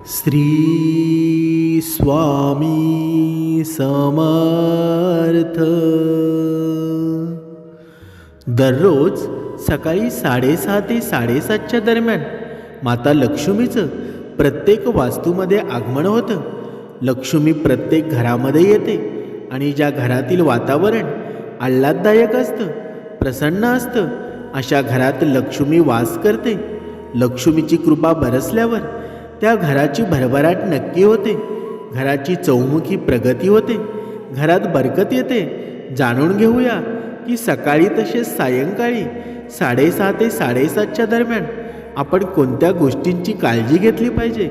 श्री स्वामी समर्थ. दररोज सकाळी 6:30 ते 7:30च्या दरम्यान माता लक्ष्मीचं प्रत्येक वास्तूमध्ये आगमन होतं. लक्ष्मी प्रत्येक घरामध्ये येते आणि ज्या घरातील वातावरण आल्हाददायक असतं, प्रसन्न असतं, अशा घरात लक्ष्मी वास करते. लक्ष्मीची कृपा बरसल्यावर त्या घराची भरभराट नक्की होते, घराची चौमुखी प्रगती होते, घरात बरकत येते. जाणून घेऊया की सकाळी तसेच सायंकाळी 6:30 ते 7:30च्या दरम्यान आपण कोणत्या गोष्टींची काळजी घेतली पाहिजे,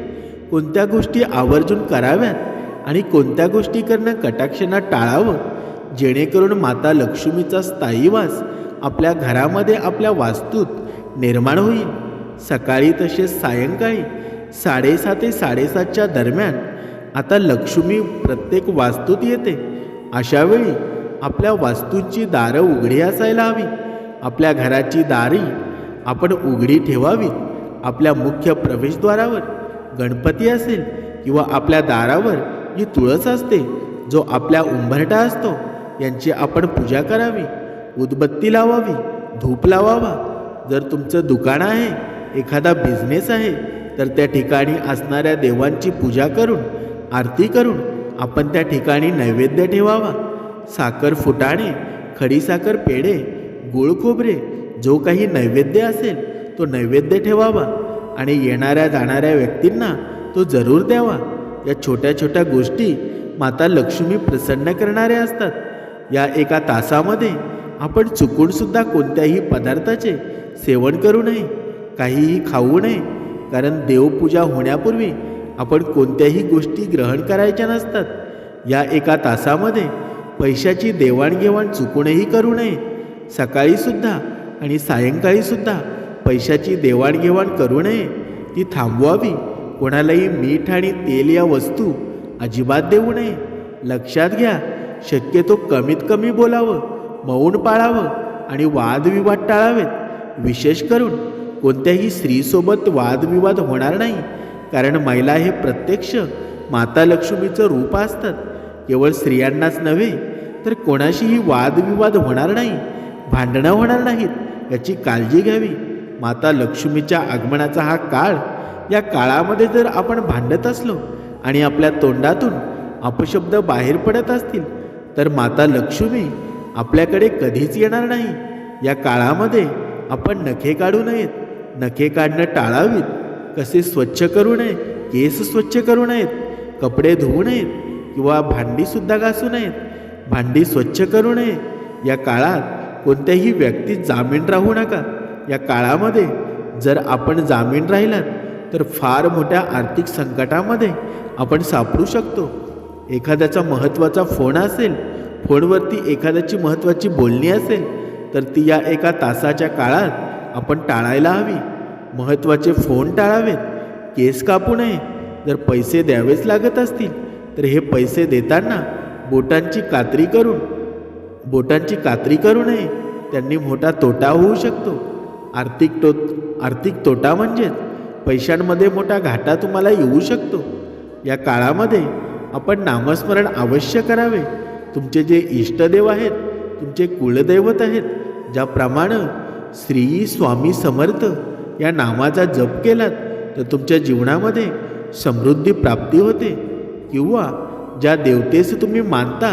कोणत्या गोष्टी आवर्जून कराव्यात आणि कोणत्या गोष्टी करणं कटाक्षाने टाळावं, जेणेकरून माता लक्ष्मीचा स्थायी वास आपल्या घरामध्ये, आपल्या वास्तूत निर्माण होईल. सकाळी तसेच सायंकाळी 6:30 ते 7:30च्या दरम्यान आता लक्ष्मी प्रत्येक वास्तूत येते. अशा वेळी आपल्या वास्तूंची दारं उघडी असायला हवी. आपल्या घराची दारी आपण उघडी ठेवावीत. आपल्या मुख्य प्रवेशद्वारावर गणपती असेल किंवा आपल्या दारावर जी तुळस असते, जो आपल्या उंबरठा असतो, यांची आपण पूजा करावी. उदबत्ती लावावी, धूप लावावा. जर तुमचं दुकान आहे, एखादा बिझनेस आहे, तर त्या ठिकाणी असणाऱ्या देवांची पूजा करून, आरती करून आपण त्या ठिकाणी नैवेद्य ठेवावा. साखर फुटाणे, खडीसाखर पेढे, गुळ खोबरे, जो काही नैवेद्य असेल तो नैवेद्य ठेवावा आणि येणाऱ्या जाणाऱ्या व्यक्तींना तो जरूर द्यावा. या छोट्या छोट्या गोष्टी माता लक्ष्मी प्रसन्न करणाऱ्या असतात. या एका तासामध्ये आपण चुकूनसुद्धा कोणत्याही पदार्थाचे सेवन करू नये, काहीही खाऊ नये, कारण देवपूजा होण्यापूर्वी आपण कोणत्याही गोष्टी ग्रहण करायच्या नसतात. या एका तासामध्ये पैशाची देवाणघेवाण चुकूनही करू नये. सकाळीसुद्धा आणि सायंकाळीसुद्धा पैशाची देवाणघेवाण करू नये, ती थांबवावी. कोणालाही मीठ आणि तेल या वस्तू अजिबात देऊ नये. लक्षात घ्या, शक्यतो कमीत कमी बोलावं, मौन पाळावं आणि वादविवाद टाळावेत. विशेष करून कोणत्याही स्त्रीसोबत वादविवाद होणार नाही, कारण महिला हे प्रत्यक्ष माता लक्ष्मीचं रूप असतात. केवळ स्त्रियांनाच नव्हे तर कोणाशीही वादविवाद होणार नाही, भांडणं होणार नाहीत, याची काळजी घ्यावी. माता लक्ष्मीच्या आगमनाचा हा काळ, या काळामध्ये जर आपण भांडत असलो आणि आपल्या तोंडातून अपशब्द बाहेर पडत असतील, तर माता लक्ष्मी आपल्याकडे कधीच येणार नाही. या काळामध्ये आपण नखे काढू नयेत, नखे काढणं टाळावीत. कसे स्वच्छ करू नये, केस स्वच्छ करू नयेत, कपडे धुवू नयेत किंवा भांडीसुद्धा घासू नयेत, भांडी स्वच्छ करू नये. या काळात कोणत्याही व्यक्तीत जामीन राहू नका. या काळामध्ये जर आपण जामीन राहिलात तर फार मोठ्या आर्थिक संकटामध्ये आपण सापडू शकतो. एखाद्याचा महत्त्वाचा फोन असेल, फोनवरती एखाद्याची महत्त्वाची बोलणी असेल, तर ती या एका तासाच्या काळात आपण टाळायला हवी. महत्त्वाचे फोन टाळावेत. केस कापू नये. जर पैसे द्यावेच लागत असतील तर हे पैसे देताना बोटांची कात्री करू नये. त्यांनी मोठा तोटा होऊ शकतो. आर्थिक तोटा म्हणजेच पैशांमध्ये मोठा घाटा तुम्हाला येऊ शकतो. या काळामध्ये आपण नामस्मरण अवश्य करावे. तुमचे जे इष्टदेव आहेत, तुमचे कुलदैवत आहेत, ज्याप्रमाणे श्री स्वामी समर्थ या नामाचा जप केलात तर तुमच्या जीवनामध्ये समृद्धी प्राप्ती होते. किंवा ज्या देवतेस तुम्ही मानता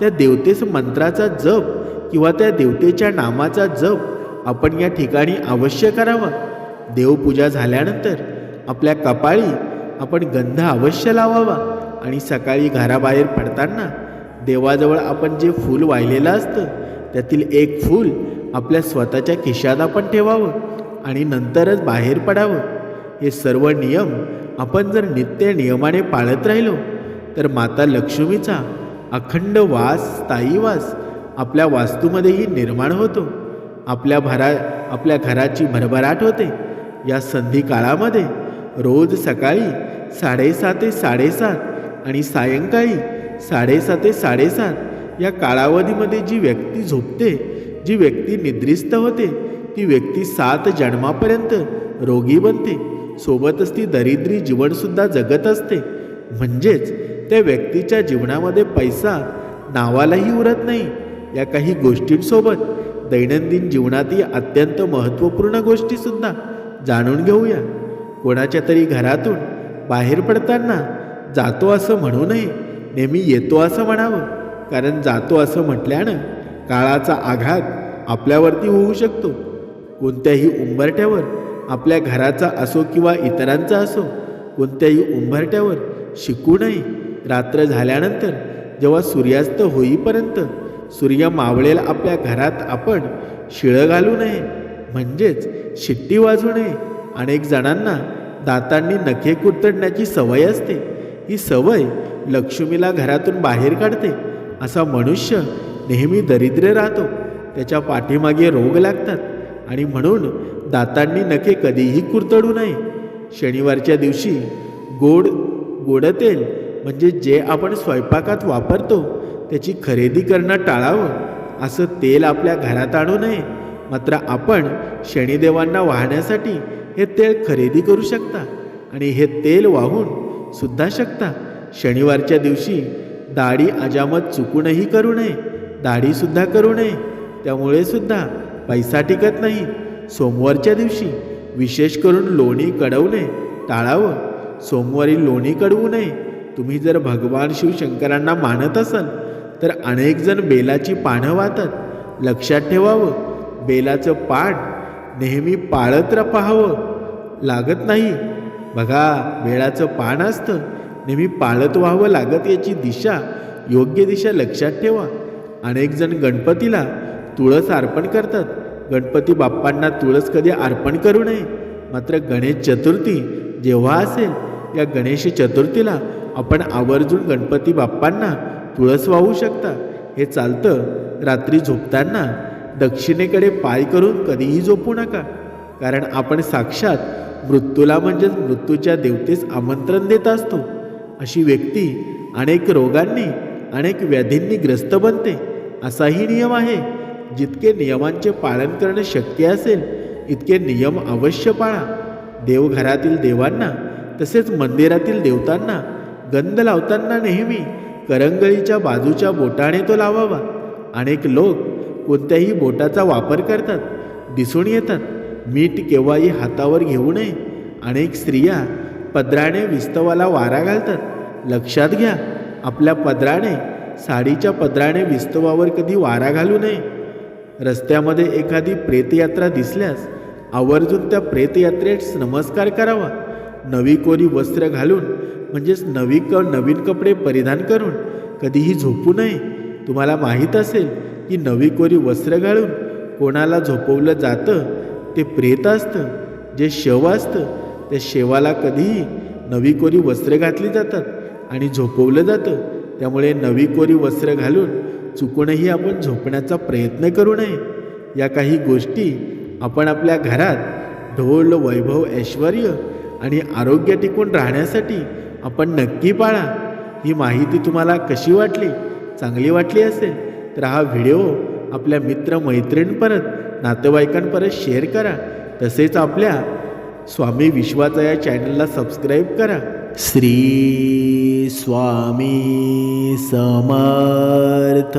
त्या देवतेस मंत्राचा जप किंवा त्या देवतेच्या नामाचा जप आपण या ठिकाणी अवश्य करावा. देवपूजा झाल्यानंतर आपल्या कपाळी आपण गंध अवश्य लावावा आणि सकाळी घराबाहेर पडताना देवाजवळ आपण जे फूल वाहिलेलं असतं त्यातील एक फूल आपल्या स्वतःच्या खिशात आपण ठेवावं आणि नंतरच बाहेर पडावं. हे सर्व नियम आपण जर नित्य नियमाने पाळत राहिलो तर माता लक्ष्मीचा अखंड वास, स्थायी वास आपल्या वास्तूमध्येही निर्माण होतो. आपल्या घराची भरभराट होते. या संधी काळामध्ये रोज सकाळी 6:30 ते 7:30 आणि सायंकाळी 6:30 ते 7:30 या कालावधीमध्ये जी व्यक्ती झोपते, जी व्यक्ती निद्रिस्त होते, ती व्यक्ती 7 जन्मापर्यंत रोगी बनते. सोबतच ती दरिद्री जीवनसुद्धा जगत असते. म्हणजेच त्या व्यक्तीच्या जीवनामध्ये पैसा नावालाही उरत नाही. या काही गोष्टींसोबत दैनंदिन जीवनातील अत्यंत महत्त्वपूर्ण गोष्टीसुद्धा जाणून घेऊया. कोणाच्या तरी घरातून बाहेर पडताना जातो असं म्हणू नये, नेहमी येतो असं म्हणावं. कारण जातो असं म्हटल्यानं काळाचा आघात आपल्यावरती होऊ शकतो. कोणत्याही उंबरठ्यावर, आपल्या घराचा असो किंवा इतरांचा असो, कोणत्याही उंबरठ्यावर शिकू नये. रात्र झाल्यानंतर जेव्हा सूर्यास्त होईपर्यंत सूर्य मावळेल आपल्या घरात आपण शिळं घालू नये, म्हणजेच शिट्टी वाजवू नये. अनेक जणांना दातांनी नखे कुरतडण्याची सवय असते. ही सवय लक्ष्मीला घरातून बाहेर काढते. असा मनुष्य नेहमी दरिद्र राहतो. त्याच्या पाठीमागे रोग लागतात आणि म्हणून दातांनी नखे कधीही कुरतडू नये. शनिवारच्या दिवशी गोड तेल म्हणजे जे आपण स्वयंपाकात वापरतो त्याची खरेदी करणं टाळावं. असं तेल आपल्या घरात आणू नये. मात्र आपण शनिदेवांना वाहण्यासाठी हे तेल खरेदी करू शकता आणि हे तेल वाहून सुद्धा शकता. शनिवारच्या दिवशी दाढी अजामत चुकूनही करू नये. दाढीसुद्धा करू नये, त्यामुळे सुद्धा पैसा टिकत नाही. सोमवारच्या दिवशी विशेष करून लोणी कडवणे टाळावं. सोमवारी लोणी कडवू नये. तुम्ही जर भगवान शिवशंकरांना मानत असाल तर अनेक जण बेलाची पानं वाहतात. लक्षात ठेवावं, बेलाचं पान नेहमी पाळत पाहावं लागत नाही. बघा, बेलाचं पान असतं नेहमी पाळत व्हावं लागत. याची दिशा, योग्य दिशा लक्षात ठेवा. अनेक जण गणपतीला तुळस अर्पण करतात. गणपती बाप्पांना तुळस कधी अर्पण करू नये. मात्र गणेश चतुर्थी जेव्हा असेल, या गणेश चतुर्थीला आपण आवर्जून गणपती बाप्पांना तुळस वाहू शकता. हे चालतं. रात्री झोपताना दक्षिणेकडे पाय करून कधीही झोपू नका. कारण आपण साक्षात मृत्यूला म्हणजेच मृत्यूच्या देवतेस आमंत्रण देत असतो. अशी व्यक्ती अनेक रोगांनी, अनेक व्याधींनी ग्रस्त बनते. असाही नियम आहे. जितके नियमांचे पालन करणं शक्य असेल इतके नियम अवश्य पाळा. देवघरातील देवांना तसेच मंदिरातील देवतांना गंध लावताना नेहमी करंगळीच्या बाजूच्या बोटाने तो लावावा. अनेक लोक कोणत्याही बोटाचा वापर करतात, दिसून येतात. मीठ केव्हाही हातावर घेऊ नये. अनेक स्त्रिया पदराने विस्तवाला वारा घालतात. लक्षात घ्या, आपल्या पदराने, साडीच्या पदराने विस्तवावर कधी वारा घालू नये. रस्त्यामध्ये एखादी प्रेतयात्रा दिसल्यास आवर्जून त्या प्रेतयात्रेस नमस्कार करावा. नवी कोरी वस्त्र घालून म्हणजेच नवीन कपडे परिधान करून कधीही झोपू नये. तुम्हाला माहीत असेल की नवी कोरी वस्त्र घालून कोणाला झोपवलं जातं ते प्रेत असतं. जे शव असतं त्या शेवाला कधीही नवी कोरी वस्त्र घातली जातात आणि झोपवलं जातं. त्यामुळे नवी कोरी वस्त्र घालून चुकूनही आपण झोपण्याचा प्रयत्न करू नये. या काही गोष्टी आपण आपल्या घरात ढोल वैभव ऐश्वर आणि आरोग्य टिकून राहण्यासाठी आपण नक्की पाळा. ही माहिती तुम्हाला कशी वाटली? चांगली वाटली असेल तर हा व्हिडिओ आपल्या मित्रमैत्रिणींपर्यंत, नातेवाईकांपर्यंत शेअर करा. तसेच आपल्या स्वामी विश्वाचा या चॅनलला सबस्क्राईब करा. श्री स्वामी समर्थ.